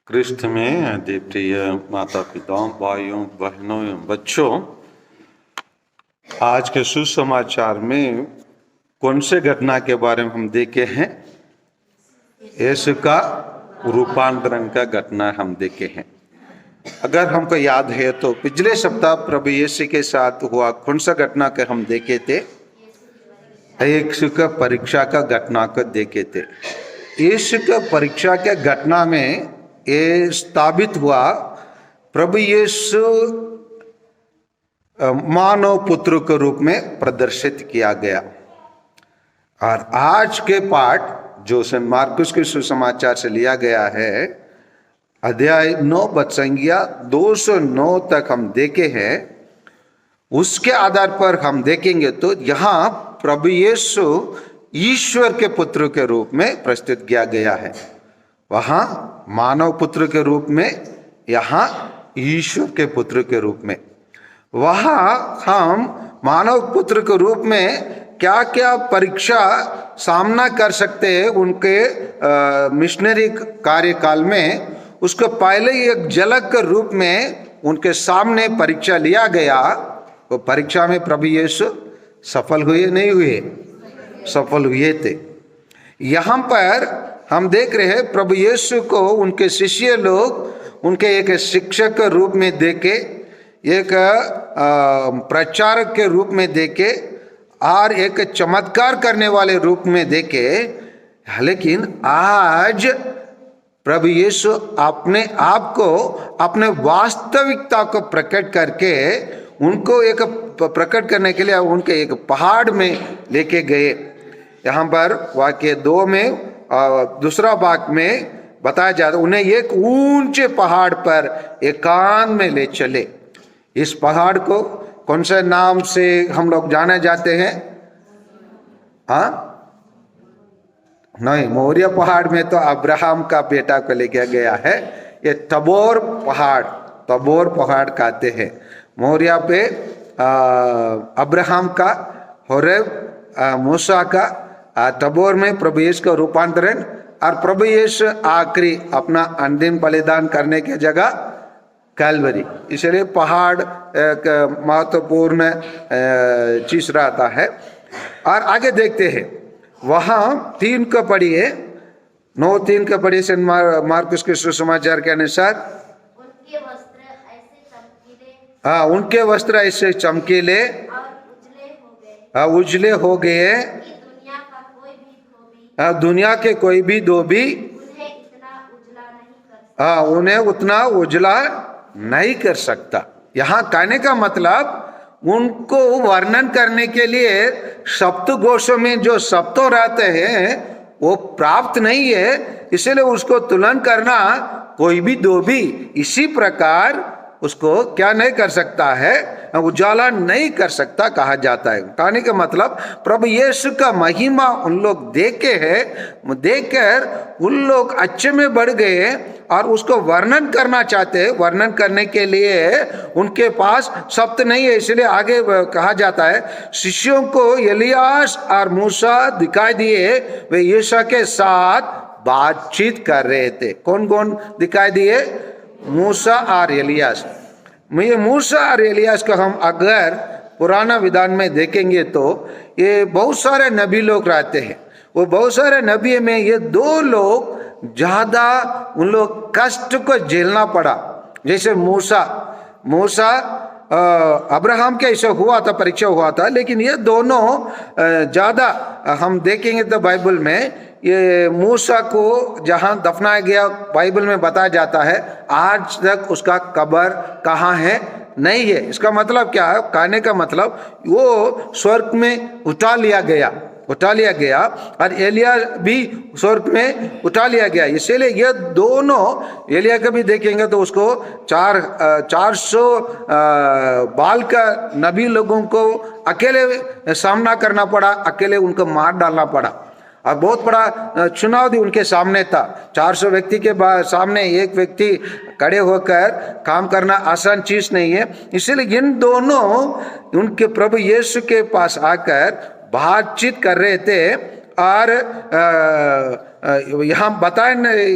कृष्ण में अति प्रिय माता पिताओं, भाइयों, बहनों एवं बच्चों, आज के सुसमाचार में कौन से घटना के बारे में हम देखे हैं? यीशु का रूपांतरण का घटना हम देखे हैं। अगर हमको याद है तो पिछले सप्ताह प्रभु यीशु के साथ हुआ कौन सा घटना के हम देखे थे? यीशु का परीक्षा का घटना को देखे थे। यीशु का परीक्षा के घटना में ये स्थापित हुआ प्रभु यीशु मानव पुत्र के रूप में प्रदर्शित किया गया। और आज के पाठ जो सेंट मार्कुस के सुसमाचार से लिया गया है, अध्याय 9 पद संख्या 209 तक हम देखे हैं। उसके आधार पर हम देखेंगे तो यहाँ प्रभु यीशु ईश्वर के पुत्र के रूप में प्रस्तुत किया गया है। वहाँ मानव पुत्र के रूप में, यहाँ ईश्वर के पुत्र के रूप में। वहाँ हम मानव पुत्र के रूप में क्या क्या परीक्षा सामना कर सकते हैं उनके मिशनरी कार्यकाल में, उसको पहले ही एक झलक के रूप में उनके सामने परीक्षा लिया गया। वो परीक्षा में प्रभु यीशु सफल हुए नहीं हुए? सफल हुए थे। यहाँ पर हम देख रहे हैं प्रभु यीशु को उनके शिष्य लोग उनके एक शिक्षक के रूप में देखे, एक प्रचारक के रूप में देखे और एक चमत्कार करने वाले रूप में देखे। लेकिन आज प्रभु यीशु अपने आप को, अपने वास्तविकता को प्रकट करके उनको एक प्रकट करने के लिए उनके एक पहाड़ में लेके गए। यहाँ पर वाक्य 2 में दूसरा भाग में बताया जाता, उन्हें एक ऊंचे पहाड़ पर एकांत में ले चले। इस पहाड़ को कौन से नाम से हम लोग जाने जाते हैं? हाँ नहीं, मोरिया पहाड़ में तो अब्राहम का बेटा को लेके गया है। ये तबोर पहाड़ कहते हैं। मोरिया पे अब्राहम का, होरेब मूसा का, तबोर में प्रभु यीशु का रूपांतरण, और प्रभु यीशु आखिरी अपना अंतिम बलिदान करने की जगह कैलवरी। इसलिए पहाड़ एक महत्वपूर्ण चीज रहता है। और आगे देखते हैं, वहाँ 3 को पढ़िए, 9:3 को पढ़िए। सेंट मार्कुस के सुसमाचार के अनुसार उनके वस्त्र ऐसे चमकीले उजले हो गए, दुनिया के कोई भी धोबी उन्हें उतना उजला नहीं कर सकता। यहाँ कहने का मतलब उनको वर्णन करने के लिए सप्तघोषों में जो सप्तों रहते हैं वो प्राप्त नहीं है, इसलिए उसको तुलन करना कोई भी धोबी इसी प्रकार उसको क्या नहीं कर सकता है, उजाला नहीं कर सकता कहा जाता है। कहने का मतलब प्रभु यीशु का महिमा उन लोग देखे हैं, देखकर उन लोग अच्छे में बढ़ गए और उसको वर्णन करना चाहते हैं। वर्णन करने के लिए उनके पास शब्द नहीं है, इसलिए आगे कहा जाता है शिष्यों को एलियास और मूसा दिखाई दिए, वे यीशु के साथ बातचीत कर रहे थे। कौन कौन दिखाई दिए? मूसा और एलियास। ये मूसा और एलियास को हम अगर पुराना विधान में देखेंगे तो ये बहुत सारे नबी लोग रहते हैं। वो बहुत सारे नबी में ये 2 लोग ज्यादा उन लोग कष्ट को झेलना पड़ा। जैसे मूसा अब्राहम के ऐसे हुआ था, परीक्षा हुआ था, लेकिन ये दोनों ज्यादा हम देखेंगे तो बाइबल में ये मूसा को जहाँ दफनाया गया बाइबल में बताया जाता है, आज तक उसका कब्र कहाँ है? नहीं है। इसका मतलब क्या है? कहने का मतलब वो स्वर्ग में उठा लिया गया और एलिया भी स्वर्ग में उठा लिया गया। इसीलिए ये दोनों, एलिया का भी देखेंगे तो उसको 400 बाल का नबी लोगों को अकेले सामना करना पड़ा, अकेले उनको मार डालना पड़ा और बहुत बड़ा चुनाव भी उनके सामने था। 400 व्यक्ति के सामने एक व्यक्ति खड़े होकर काम करना आसान चीज नहीं है। इसलिए इन दोनों उनके प्रभु यीशु के पास आकर बातचीत कर रहे थे और यहाँ बताया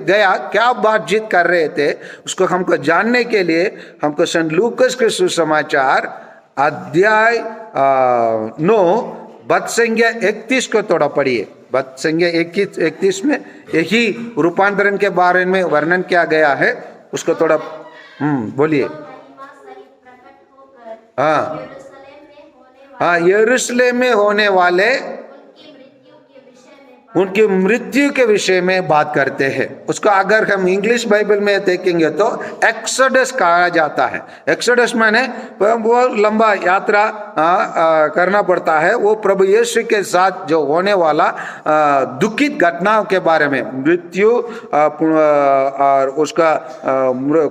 गया क्या बातचीत कर रहे थे, उसको हमको जानने के लिए हमको सेंट लूकस के सुसमाचार अध्याय 9 बद संख्या 31 को थोड़ा पढ़िए। बद संख्या 31 में यही रूपांतरण के बारे में वर्णन किया गया है, उसको थोड़ा बोलिए। हाँ हाँ, यरूशलेम में होने वाले उनकी मृत्यु के विषय में बात करते हैं। उसको अगर हम इंग्लिश बाइबल में देखेंगे तो एक्सोडस कहा जाता है। एक्सोडस माने वो लंबा यात्रा करना पड़ता है, वो प्रभु यीशु के साथ जो होने वाला दुखित घटनाओं के बारे में, मृत्यु और उसका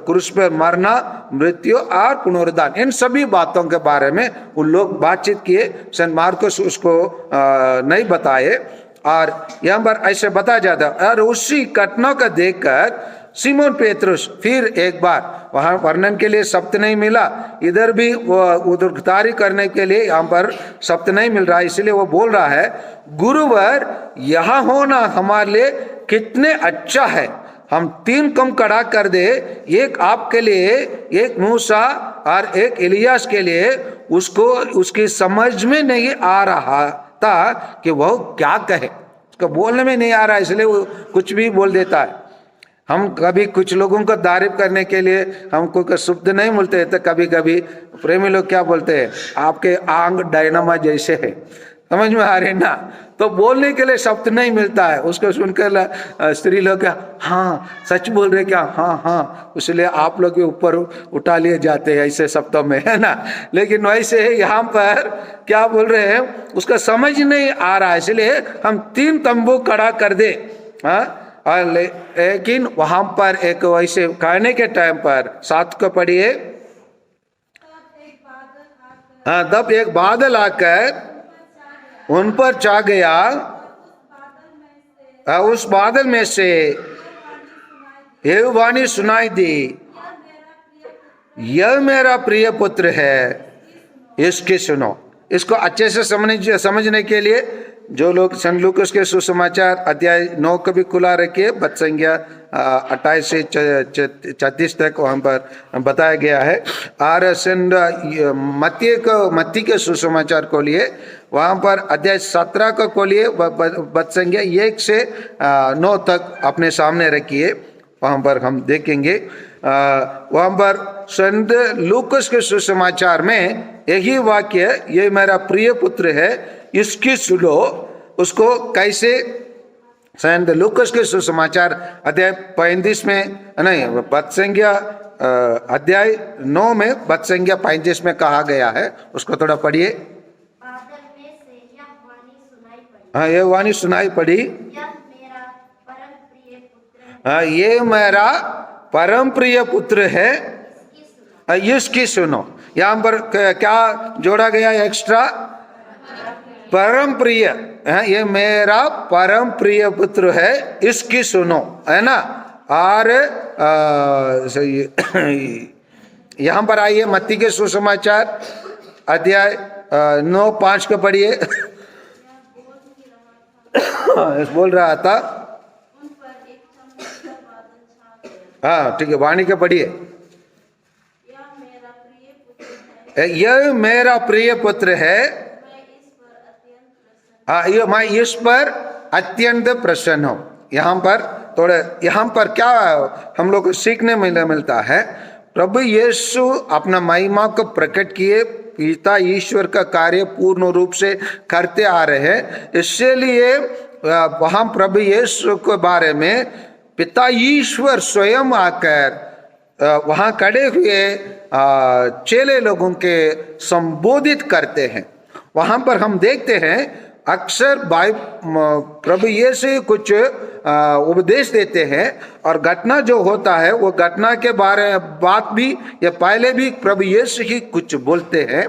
क्रूस पर मरना, मृत्यु और पुनरुद्धान, इन सभी बातों के बारे में उन लोग बातचीत किए। सेंट मार्कस उसको नहीं बताए और यहाँ पर ऐसे बताया जाता है। और उसी घटना को देखकर सिमोन पेतरुस फिर एक बार, वहां वर्णन के लिए शब्द नहीं मिला, इधर भी वो उद्धारी करने के लिए यहाँ पर शब्द नहीं मिल रहा, इसलिए वो बोल रहा है, गुरुवर यहाँ होना हमारे लिए कितने अच्छा है, हम 3 कम कड़ा कर दे, एक आपके लिए, एक मूसा और एक इलियास के लिए। उसको उसकी समझ में नहीं आ रहा था कि वह क्या कहे, उसको बोलने में नहीं आ रहा, इसलिए वो कुछ भी बोल देता है। हम कभी कुछ लोगों को तारीफ करने के लिए हमको शब्द नहीं मिलते, तो कभी कभी प्रेमी लोग क्या बोलते हैं, आपके आंग डायनामा जैसे है, समझ में आ रहे ना, तो बोलने के लिए शब्द नहीं मिलता है। उसको सुनकर स्त्री लोग क्या, हाँ सच बोल रहे क्या, हाँ हाँ, इसलिए आप लोग के ऊपर उठा लिए जाते हैं ऐसे शब्दों में, है ना। लेकिन वैसे यहाँ पर क्या बोल रहे हैं, उसका समझ नहीं आ रहा है, इसलिए हम 3 तंबू खड़ा कर दे। लेकिन वहां पर एक वैसे कहने के टाइम पर 7 को पढ़िए। तब एक बादल आकर उन पर छा गया, उस बादल में से यह वाणी सुनाई दी, यह मेरा प्रिय पुत्र है, इसकी सुनो। इसको अच्छे से समझने के लिए जो लोग सेंट लूकस के सुसमाचार अध्याय 9 को भी खुला रखिए, बद संख्या 28 से 36 तक वहां पर बताया गया है। और सेंट मत्ती के सुसमाचार को लिए, वहां पर अध्याय 17 को खोलिए, बद संख्या 1 से 9 तक अपने सामने रखिए, वहां पर हम देखेंगे। वहां पर सेंट लूकस के सुसमाचार में यही वाक्य, ये मेरा प्रिय पुत्र है, इसकी सुनो, उसको कैसे सेंट लूकस के सुसमाचार अध्याय 35 में नहीं, बद संख्या अध्याय 9 में बद संख्या 35 में कहा गया है, उसको थोड़ा पढ़िए। हाँ, ये वाणी सुनाई पड़ी, हाँ ये मेरा परम प्रिय पुत्र है, इसकी सुनो। यहाँ पर क्या जोड़ा गया एक्स्ट्रा, परम प्रिय, ये मेरा परम प्रिय पुत्र है, इसकी सुनो, है ना। और यहाँ पर आइए, मत्ती के सुसमाचार अध्याय 9:5 को पढ़िए। बोल रहा था, हाँ ठीक है, वाणी के पढ़िए। यह मेरा प्रिय पुत्र है, मैं इस पर अत्यंत प्रसन्न हूं। यहाँ पर थोड़े, यहाँ पर क्या हम लोग को सीखने में मिलता है, प्रभु यीशु अपना महिमा को प्रकट किए, पिता ईश्वर का कार्य पूर्ण रूप से करते आ रहे हैं, इसलिए वहां प्रभु यीशु के बारे में पिता ईश्वर स्वयं आकर वहां खड़े हुए चेले लोगों के संबोधित करते हैं। वहां पर हम देखते हैं अक्सर प्रभु यीशु कुछ उपदेश देते हैं, और घटना जो होता है वो घटना के बारे में बात भी या पहले भी प्रभु यीशु ही कुछ बोलते हैं।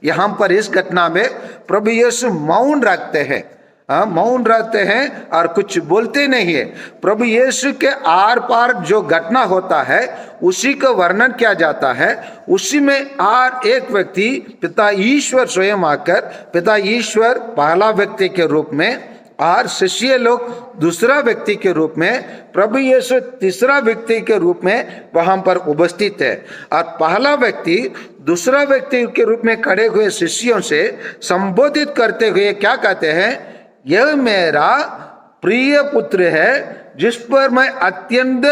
यहाँ पर इस घटना में प्रभु यीशु मौन रखते हैं, मौन रहते हैं और कुछ बोलते नहीं है। प्रभु यीशु के आर पार जो घटना होता है उसी का वर्णन किया जाता है। उसी में आर एक व्यक्ति पिता ईश्वर स्वयं आकर, पिता ईश्वर पहला व्यक्ति के रूप में और शिष्य लोग दूसरा व्यक्ति के रूप में, प्रभु यीशु तीसरा व्यक्ति के रूप में वहां पर उपस्थित है। और पहला व्यक्ति दूसरा व्यक्ति के रूप में खड़े हुए शिष्यों से संबोधित करते हुए क्या कहते हैं? यह मेरा प्रिय पुत्र है जिस पर मैं अत्यंत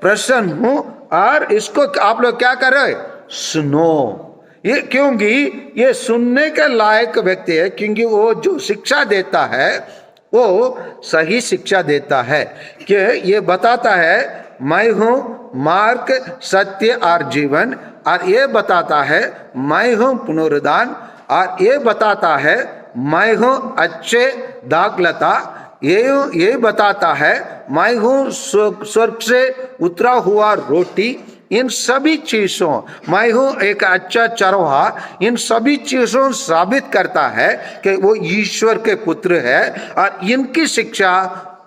प्रसन्न हूं, और इसको आप लोग क्या कर रहे? सुनो। ये क्योंकि ये सुनने के लायक व्यक्ति है, क्योंकि वो जो शिक्षा देता है वो सही शिक्षा देता है। कि ये बताता है मैं हूं मार्ग, सत्य और जीवन, और ये बताता है मैं हूं पुनरुद्धान, और ये बताता है मैं हूं अच्छे दाखलता, ये बताता है मैं हूं स्वर्ग से उतरा हुआ रोटी। इन सभी चीजों, मैं हूं एक अच्छा चरवाहा, इन सभी चीजों साबित करता है कि वो ईश्वर के पुत्र है। और इनकी शिक्षा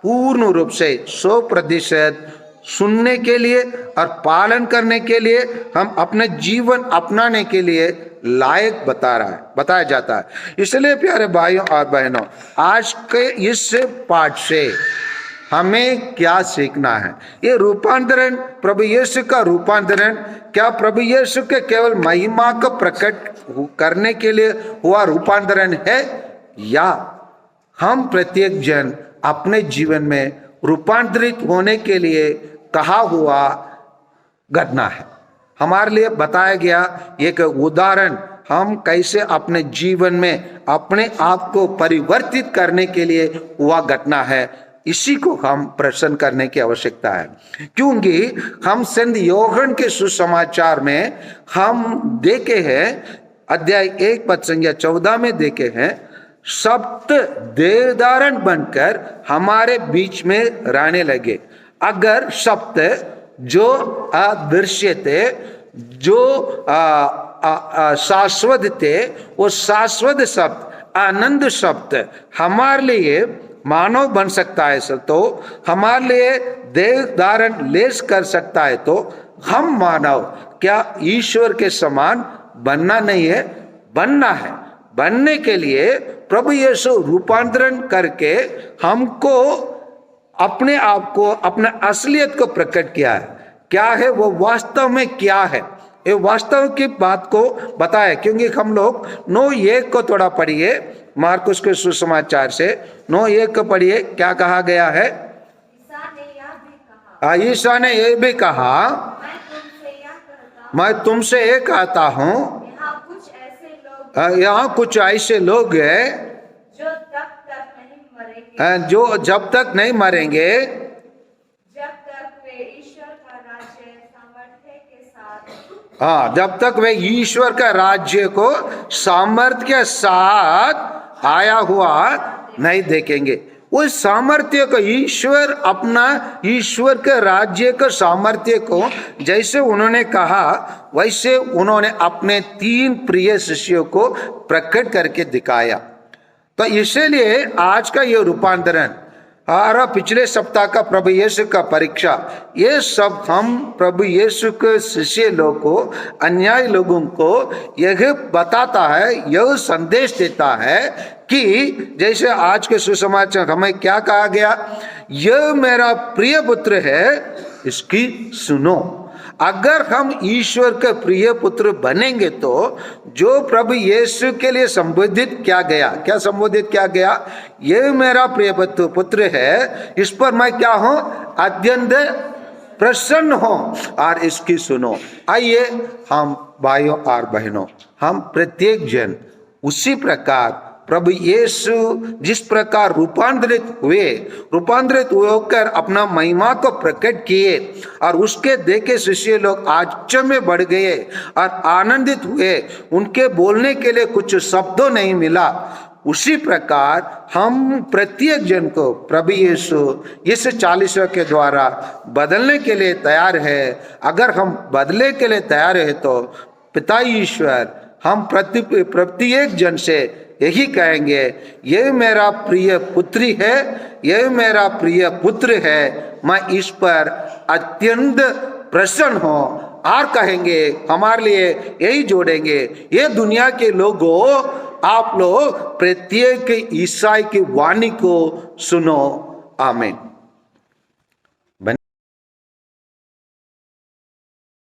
पूर्ण रूप से 100% सुनने के लिए और पालन करने के लिए, हम अपने जीवन अपनाने के लिए लायक बताया जाता है। इसलिए प्यारे भाइयों और बहनों, आज के इस पाठ से हमें क्या सीखना है? ये रूपांतरण, प्रभु यीशु का रूपांतरण क्या प्रभु यीशु के केवल महिमा को प्रकट करने के लिए हुआ रूपांतरण है, या हम प्रत्येक जन अपने जीवन में रूपांतरित होने के लिए कहा हुआ घटना है? हमारे लिए बताया गया एक उदाहरण, हम कैसे अपने जीवन में अपने आप को परिवर्तित करने के लिए हुआ घटना है, इसी को हम प्रश्न करने की आवश्यकता है। क्योंकि हम संत यूहन्ना के सुसमाचार में हम देखे हैं, अध्याय 1 पद संख्या 14 में देखे हैं, सप्त देवदारण बनकर हमारे बीच में रहने लगे। अगर सप्त जो अदृश्य थे, जो शाश्वत थे, वो शाश्वत शब्द, आनंद शब्द हमारे लिए मानव बन सकता है, तो हमारे लिए देह धारण लेस कर सकता है, तो हम मानव क्या ईश्वर के समान बनना नहीं है? बनना है। बनने के लिए प्रभु यीशु रूपांतरण करके हमको अपने आप को, अपने असलियत को प्रकट किया है। क्या है वो वास्तव में क्या है, ये वास्तव की बात को बताया। क्योंकि हम लोग 9:1 को थोड़ा पढ़िए, मार्कुस के सुसमाचार से 9:1 को पढ़िए, क्या कहा गया है? ईसा ने यह भी कहा, मैं तुमसे ये कहता हूँ, यहाँ कुछ ऐसे लोग हैं जो जब तक नहीं मरेंगे, जब तक वे ईश्वर का राज्य को सामर्थ्य के साथ आया हुआ नहीं देखेंगे। उस सामर्थ्य को ईश्वर, अपना ईश्वर के राज्य के सामर्थ्य को जैसे उन्होंने कहा, वैसे उन्होंने अपने 3 प्रिय शिष्यों को प्रकट करके दिखाया। तो इसीलिए आज का ये रूपांतरण और पिछले सप्ताह का प्रभु यीशु का परीक्षा, ये सब हम प्रभु यीशु के शिष्य लोगों को, अन्यायी लोगों को यह बताता है, यह संदेश देता है कि जैसे आज के सुसमाचार हमें क्या कहा गया, यह मेरा प्रिय पुत्र है, इसकी सुनो। अगर हम ईश्वर के प्रिय पुत्र बनेंगे तो जो प्रभु यीशु के लिए संबोधित किया गया, क्या संबोधित किया गया? ये मेरा प्रिय पुत्र है, इस पर मैं क्या हूं? अत्यंत प्रसन्न हूं, और इसकी सुनो। आइए हम भाइयों और बहनों, हम प्रत्येक जन उसी प्रकार प्रभु यीशु जिस प्रकार रूपांतरित होकर अपना महिमा को प्रकट किए, और उसके देखे शिष्य लोग आश्चर्य में बढ़ गए और आनंदित हुए, उनके बोलने के लिए कुछ शब्दों नहीं मिला। उसी प्रकार हम प्रत्येक जन को प्रभु यीशु इस 40 के द्वारा बदलने के लिए तैयार है। अगर हम बदले के लिए तैयार है तो पिता ईश्वर हम प्रत्येक जन से यही कहेंगे, ये मेरा प्रिय पुत्री है, ये मेरा प्रिय पुत्र है, मैं इस पर अत्यंत प्रसन्न हूं। और कहेंगे, हमारे लिए यही जोड़ेंगे, ये दुनिया के लोगों आप लोग प्रत्येक ईसाई की वाणी को सुनो। आमीन।